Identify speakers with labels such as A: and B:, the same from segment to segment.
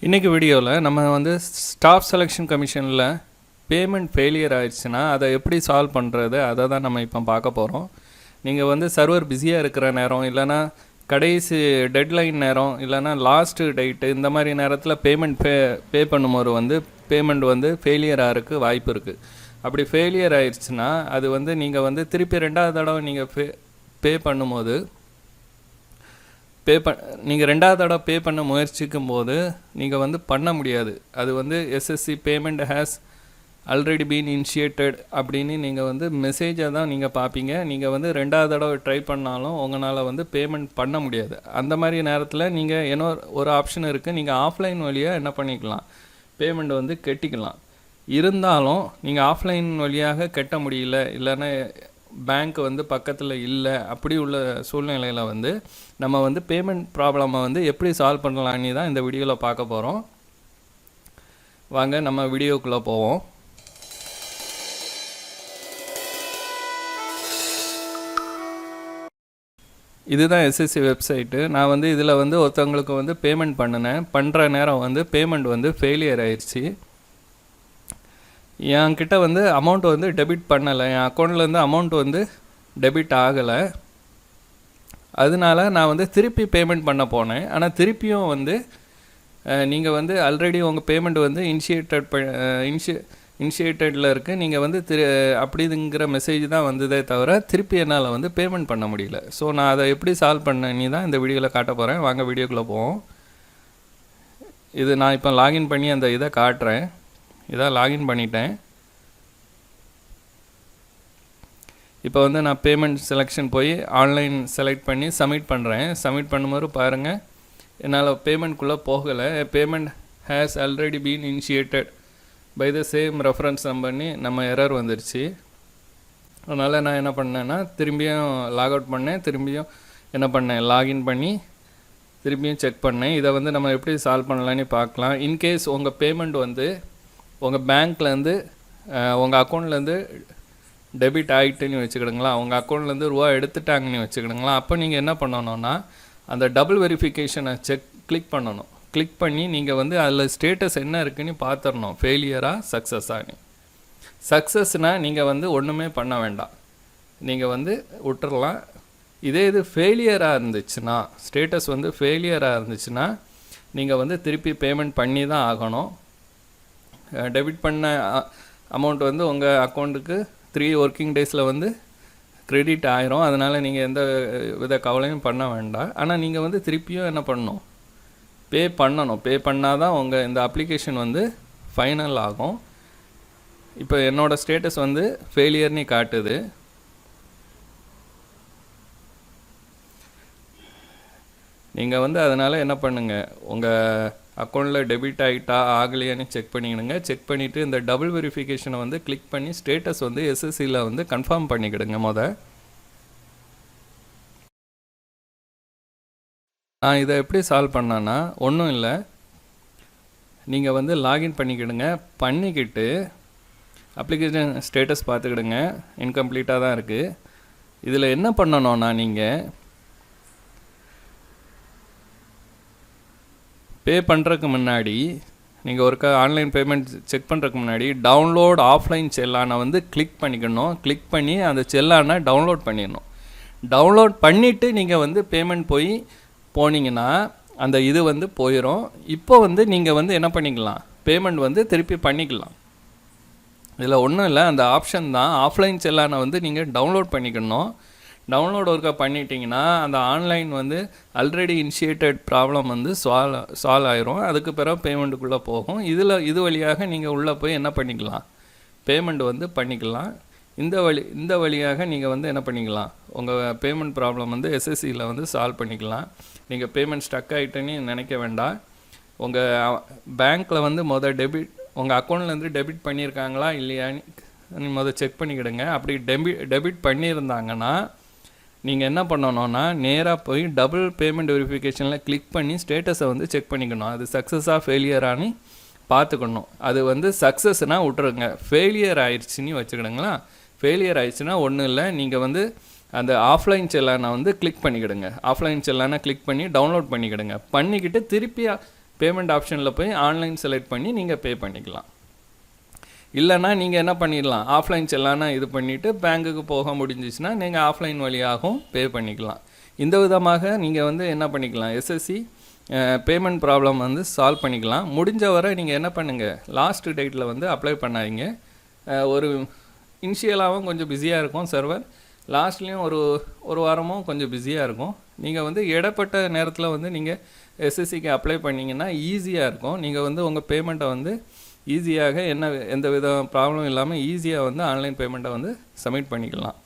A: இன்றைக்கி வீடியோவில் நம்ம வந்து ஸ்டாஃப் செலெக்ஷன் கமிஷனில் பேமெண்ட் ஃபெயிலியர் ஆயிடுச்சுன்னா அதை எப்படி சால்வ் பண்ணுறது அதை தான் நம்ம இப்போ பார்க்க போகிறோம். நீங்கள் வந்து சர்வர் பிஸியாக இருக்கிற நேரம், இல்லைனா கடைசி டெட்லைன் நேரம், இல்லைனா லாஸ்ட்டு டேட்டு, இந்த மாதிரி நேரத்தில் பே பண்ணும்போது வந்து பேமெண்ட் வந்து ஃபெயிலியர் ஆகிறதுக்கு வாய்ப்பு இருக்குது. அப்படி ஃபெயிலியர் ஆயிடுச்சுன்னா அது வந்து நீங்கள் வந்து திருப்பி 2வது தடவை நீங்கள் பே பண்ணும்போது நீங்கள் 2வது தடவை பே பண்ண முயற்சிக்கும் போது நீங்கள் வந்து பண்ண முடியாது. அது வந்து SSC Payment has already been initiated அப்படின்னு நீங்கள் வந்து மெசேஜை தான் நீங்கள் பார்ப்பீங்க. நீங்கள் வந்து 2வது தடவை ட்ரை பண்ணாலும் உங்களால் வந்து பேமெண்ட் பண்ண முடியாது. அந்த மாதிரி நேரத்தில் நீங்கள் ஒரு ஆப்ஷன் இருக்குது. நீங்கள் ஆஃப்லைன் வழியாக என்ன பண்ணிக்கலாம், பேமெண்ட் வந்து கட்டிக்கலாம். இருந்தாலும் நீங்கள் ஆஃப்லைன் வழியாக கட்ட முடியல, இல்லைன்னா பேங்க் வந்து பக்கத்தில் இல்லை, அப்படி உள்ள சூழ்நிலையில் வந்து நம்ம வந்து பேமெண்ட் ப்ராப்ளமை வந்து எப்படி சால்வ் பண்ணலான்னு தான் இந்த வீடியோவில் பார்க்க போகிறோம். வாங்க நம்ம வீடியோக்குள்ளே போவோம். இதுதான் SSC வெப்சைட்டு. நான் வந்து இதில் வந்து ஒருத்தவங்களுக்கு வந்து பேமெண்ட் பண்ணுற நேரம் வந்து பேமெண்ட் வந்து ஃபெயிலியர் ஆயிடுச்சு. என்கிட்ட வந்து அமௌண்ட் வந்து டெபிட் பண்ணலை, என் அக்கௌண்ட்லேருந்து அமௌண்ட் வந்து டெபிட் ஆகலை. அதனால நான் வந்து திருப்பி பேமெண்ட் பண்ண போனேன். ஆனால் திருப்பியும் வந்து நீங்கள் வந்து ஆல்ரெடி உங்கள் பேமெண்ட் வந்து இனிஷியேட்டடில் இருக்குது, நீங்கள் வந்து அப்படிங்கிற மெசேஜ் தான் வந்ததே தவிர திருப்பி என்னால் வந்து பேமெண்ட் பண்ண முடியல. ஸோ நான் அதை எப்படி சால்வ் பண்ணி தான் இந்த வீடியோவில் காட்ட போகிறேன். வாங்க வீடியோக்குள்ளே போவோம். இது நான் இப்போ லாகின் பண்ணி அந்த இதை காட்டுறேன். இதான் லாகின் பண்ணிட்டேன். இப்போ வந்து நான் பேமெண்ட் செலெக்ஷன் போய் ஆன்லைன் செலக்ட் பண்ணி சப்மிட் பண்ணுறேன். சப்மிட் பண்ணும்போது பாருங்கள், என்னால் பேமெண்ட்குள்ளே போகலை. Payment has already been initiated by the same reference நம்பர்னு நம்ம எரர் வந்துருச்சு. அதனால் நான் என்ன பண்ணேன்னா திரும்பியும் லாக் அவுட் பண்ணேன். திரும்பியும் என்ன பண்ணேன், லாகின் பண்ணி திரும்பியும் செக் பண்ணேன். இதை வந்து நம்ம எப்படி சால்வ் பண்ணலான்னு பார்க்கலாம். இன்கேஸ் உங்கள் பேமெண்ட் வந்து உங்கள் பேங்க்லேருந்து உங்கள் அக்கௌண்ட்லேருந்து டெபிட் ஆகிட்டுன்னு வச்சுக்கிடுங்களா, உங்கள் அக்கௌண்ட்லேருந்து ரூபா எடுத்துட்டாங்கன்னு வச்சுக்கிடுங்களா, அப்போ நீங்கள் என்ன பண்ணணுன்னா அந்த டபுள் வெரிஃபிகேஷனை கிளிக் பண்ணணும். கிளிக் பண்ணி நீங்கள் வந்து அதில் ஸ்டேட்டஸ் என்ன இருக்குதுன்னு பார்த்துடணும், ஃபெயிலியராக சக்ஸஸானு. சக்ஸஸ்னால் நீங்கள் வந்து ஒன்றுமே பண்ண வேண்டாம், நீங்கள் வந்து விட்டுறலாம். இதே இது ஃபெயிலியராக இருந்துச்சுன்னா, ஸ்டேட்டஸ் வந்து ஃபெயிலியராக இருந்துச்சுன்னா நீங்கள் வந்து திருப்பி பேமெண்ட் பண்ணி தான் ஆகணும். டெபிட் பண்ண அமௌண்ட் வந்து உங்கள் அக்கௌண்ட்டுக்கு 3 ஒர்க்கிங் டேஸில் வந்து கிரெடிட் ஆயிரும். அதனால் நீங்கள் எந்த வித கவலையும் பண்ண வேண்டாம். ஆனால் நீங்கள் வந்து திருப்பியும் என்ன பண்ணணும், பே பண்ணணும். பே பண்ணால் தான் உங்கள் இந்த அப்ளிகேஷன் வந்து ஃபைனல் ஆகும். இப்போ என்னோடய ஸ்டேட்டஸ் வந்து ஃபெயிலியர்னு காட்டுது. நீங்கள் வந்து அதனால் என்ன பண்ணுங்கள், உங்கள் அக்கௌண்ட்டில் டெபிட் ஆகிட்டா ஆகலையான்னு செக் பண்ணிக்கிடுங்க. செக் பண்ணிவிட்டு இந்த டபுள் வெரிஃபிகேஷனை வந்து கிளிக் பண்ணி ஸ்டேட்டஸ் வந்து SSCயில் வந்து கன்ஃபார்ம் பண்ணிக்கிடுங்க. நான் இதை எப்படி சால்வ் பண்ணேன்னா, ஒன்றும் இல்லை, நீங்கள் வந்து லாகின் பண்ணிக்கிடுங்க. பண்ணிக்கிட்டு அப்ளிகேஷன் ஸ்டேட்டஸ் பார்த்துக்கிடுங்க, இன்கம்ப்ளீட்டாக தான் இருக்குது. இதில் என்ன பண்ணணும்னா, நீங்கள் பே பண்ணுறதுக்கு முன்னாடி, நீங்கள் ஒருக்கா ஆன்லைன் பேமெண்ட் செக் பண்ணுறதுக்கு முன்னாடி டவுன்லோட் ஆஃப்லைன் செல்லானை வந்து கிளிக் பண்ணிக்கணும். கிளிக் பண்ணி அந்த செல்லானை டவுன்லோட் பண்ணிடணும். டவுன்லோட் பண்ணிவிட்டு நீங்கள் வந்து பேமெண்ட் போனீங்கன்னா அந்த இது வந்து போயிடும். இப்போ வந்து நீங்கள் வந்து என்ன பண்ணிக்கலாம், பேமெண்ட் வந்து திருப்பி பண்ணிக்கலாம். இதில் ஒன்றும் இல்லை, அந்த ஆப்ஷன் தான். ஆஃப்லைன் செல்லானை வந்து நீங்கள் டவுன்லோட் பண்ணிக்கணும். டவுன்லோட் ஒர்க்கை பண்ணிட்டீங்கன்னா அந்த ஆன்லைன் வந்து ஆல்ரெடி இனிஷியேட்டட் ப்ராப்ளம் வந்து சால்வ் ஆயிரும். அதுக்கு பிறகு பேமெண்ட்டுக்குள்ளே போகும். இது வழியாக நீங்கள் உள்ளே போய் என்ன பண்ணிக்கலாம், பேமெண்ட் வந்து பண்ணிக்கலாம். இந்த வழியாக நீங்கள் வந்து என்ன பண்ணிக்கலாம், உங்கள் பேமெண்ட் ப்ராப்ளம் வந்து SSCயில் வந்து சால்வ் பண்ணிக்கலாம். நீங்கள் பேமெண்ட் ஸ்டக் ஆகிட்டேன்னு நினைக்க வேண்டாம். உங்கள் பேங்க்கில் வந்து உங்கள் அக்கௌண்ட்லேருந்து டெபிட் பண்ணியிருக்காங்களா இல்லையான்னு செக் பண்ணிக்கிடுங்க. அப்படி டெபிட் பண்ணியிருந்தாங்கன்னா நீங்கள் என்ன பண்ணணுன்னா, நேராக போய் டபுள் பேமெண்ட் வெரிஃபிகேஷனில் கிளிக் பண்ணி ஸ்டேட்டஸை வந்து செக் பண்ணிக்கணும். அது சக்ஸஸாக ஃபெயிலியரானு பார்த்துக்கணும். அது வந்து சக்ஸஸ்னால் விட்டுருங்க, ஃபெயிலியர் ஆயிடுச்சுன்னு வச்சுக்கிடுங்களா. ஃபெயிலியர் ஆயிடுச்சுன்னா ஒன்றும் இல்லை, நீங்கள் வந்து அந்த ஆஃப்லைன் செல்லானை வந்து கிளிக் பண்ணிக்கிடுங்க. ஆஃப்லைன் செல்லானை கிளிக் பண்ணி டவுன்லோட் பண்ணிக்கிடுங்க. பண்ணிக்கிட்டு திருப்பி பேமெண்ட் ஆப்ஷனில் போய் ஆன்லைன் செலக்ட் பண்ணி நீங்கள் பே பண்ணிக்கலாம். இல்லைனா நீங்கள் என்ன பண்ணிடலாம், ஆஃப்லைன் செல்லானா இது பண்ணிவிட்டு பேங்க்குக்கு போக முடிஞ்சிச்சுன்னா நீங்கள் ஆஃப்லைன் வழியாகவும் பே பண்ணிக்கலாம். இந்த விதமாக நீங்கள் வந்து என்ன பண்ணிக்கலாம், எஸ்எஸ்சி பேமெண்ட் ப்ராப்ளம் வந்து சால்வ் பண்ணிக்கலாம். முடிஞ்ச வரை நீங்கள் என்ன பண்ணுங்கள், லாஸ்ட் டேட்டில் வந்து அப்ளை பண்ணாதீங்க. ஒரு இனிஷியலாகவும் கொஞ்சம் பிஸியாக இருக்கும் சர்வர், லாஸ்ட்லேயும் ஒரு வாரமும் கொஞ்சம் பிஸியாக இருக்கும். நீங்கள் வந்து இடப்பட்ட நேரத்தில் வந்து நீங்கள் எஸ்எஸ்சிக்கு அப்ளை பண்ணிங்கன்னா ஈஸியாக இருக்கும். நீங்கள் வந்து உங்கள் பேமெண்ட்டை வந்து ஈஸியாக எந்த வித ப்ராப்ளம் இல்லாமல் ஈஸியாக வந்து ஆன்லைன் பேமெண்ட்டை வந்து சப்மிட் பண்ணிக்கலாம்.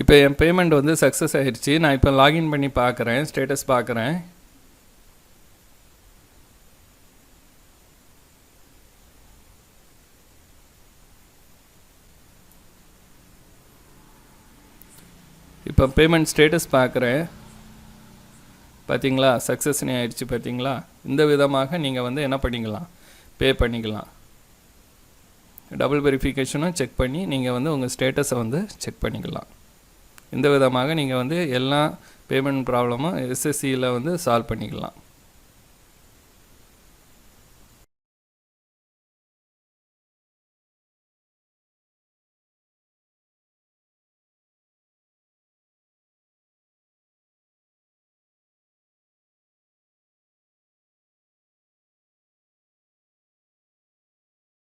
A: இப்போ என் பேமெண்ட் வந்து சக்ஸஸ் ஆகிடுச்சு. நான் இப்போ லாகின் பண்ணி பார்க்குறேன், ஸ்டேட்டஸ் பார்க்குறேன். இப்போ பேமெண்ட் ஸ்டேட்டஸ் பார்க்குறேன், பார்த்தீங்களா சக்ஸஸ்னே ஆகிடுச்சு. பார்த்தீங்களா, இந்த விதமாக நீங்கள் வந்து என்ன பண்ணிக்கலாம், பே பண்ணிக்கலாம். டபுள் வெரிஃபிகேஷனும் செக் பண்ணி நீங்கள் வந்து உங்கள் ஸ்டேட்டஸை வந்து செக் பண்ணிக்கலாம். இந்த விதமாக நீங்கள் வந்து எல்லா பேமெண்ட் ப்ராப்ளமும் எஸ்எஸ்சியில் வந்து சால்வ் பண்ணிக்கலாம்.